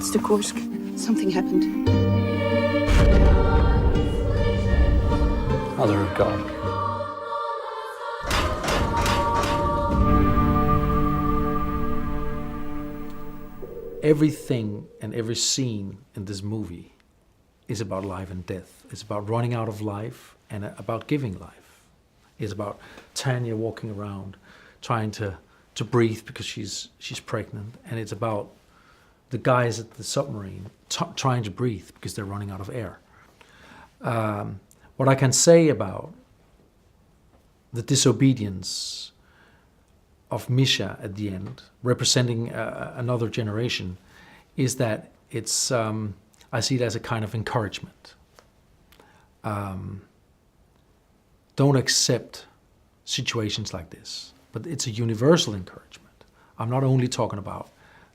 Mr. Kursk, something happened. Mother of God. Everything and every scene in this movie is about life and death. It's about running out of life and about giving life. It's about Tanya walking around trying to breathe because she's pregnant, and it's about the guys at the submarine trying to breathe because they're running out of air. What I can say about the disobedience of Misha at the end, representing another generation, is that it's I see it as a kind of encouragement. Don't accept situations like this, but it's a universal encouragement. I'm not only talking about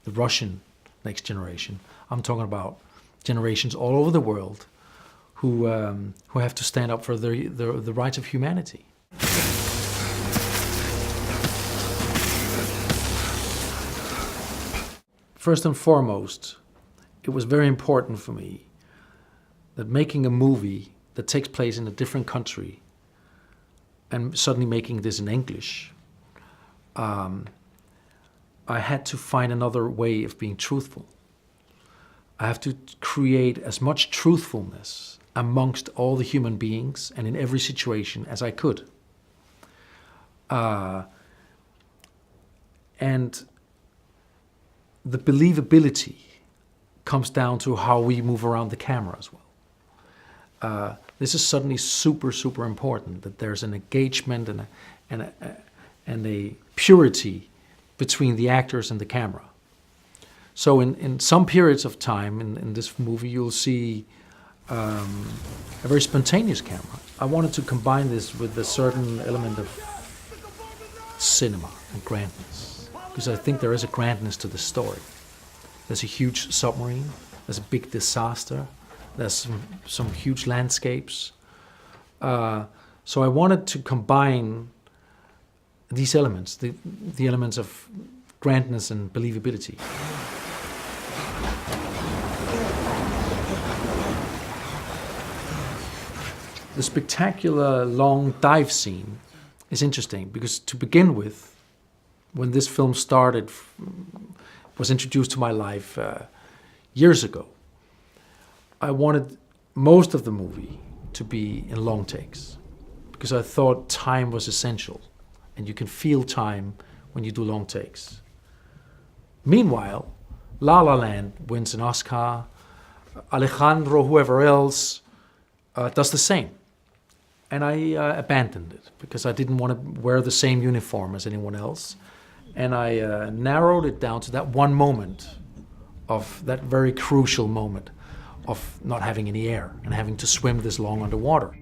the Russian next generation. I'm talking about generations all over the world who have to stand up for the rights of humanity. First and foremost, it was very important for me that making a movie that takes place in a different country and suddenly making this in English, I had to find another way of being truthful. I have to create as much truthfulness amongst all the human beings and in every situation as I could. And the believability comes down to how we move around the camera as well. This is suddenly super, super important, that there's an engagement and a purity between the actors and the camera. So in some periods of time in this movie, you'll see a very spontaneous camera. I wanted to combine this with a certain element of cinema and grandness, because I think there is a grandness to the story. There's a huge submarine, there's a big disaster, there's some huge landscapes. So I wanted to combine these elements, the elements of grandness and believability. The spectacular long dive scene is interesting because, to begin with, when this film started, was introduced to my life years ago, I wanted most of the movie to be in long takes because I thought time was essential, and you can feel time when you do long takes. Meanwhile, La La Land wins an Oscar. Alejandro, whoever else, does the same. And I abandoned it because I didn't want to wear the same uniform as anyone else. And I narrowed it down to that one moment, of that very crucial moment of not having any air and having to swim this long underwater.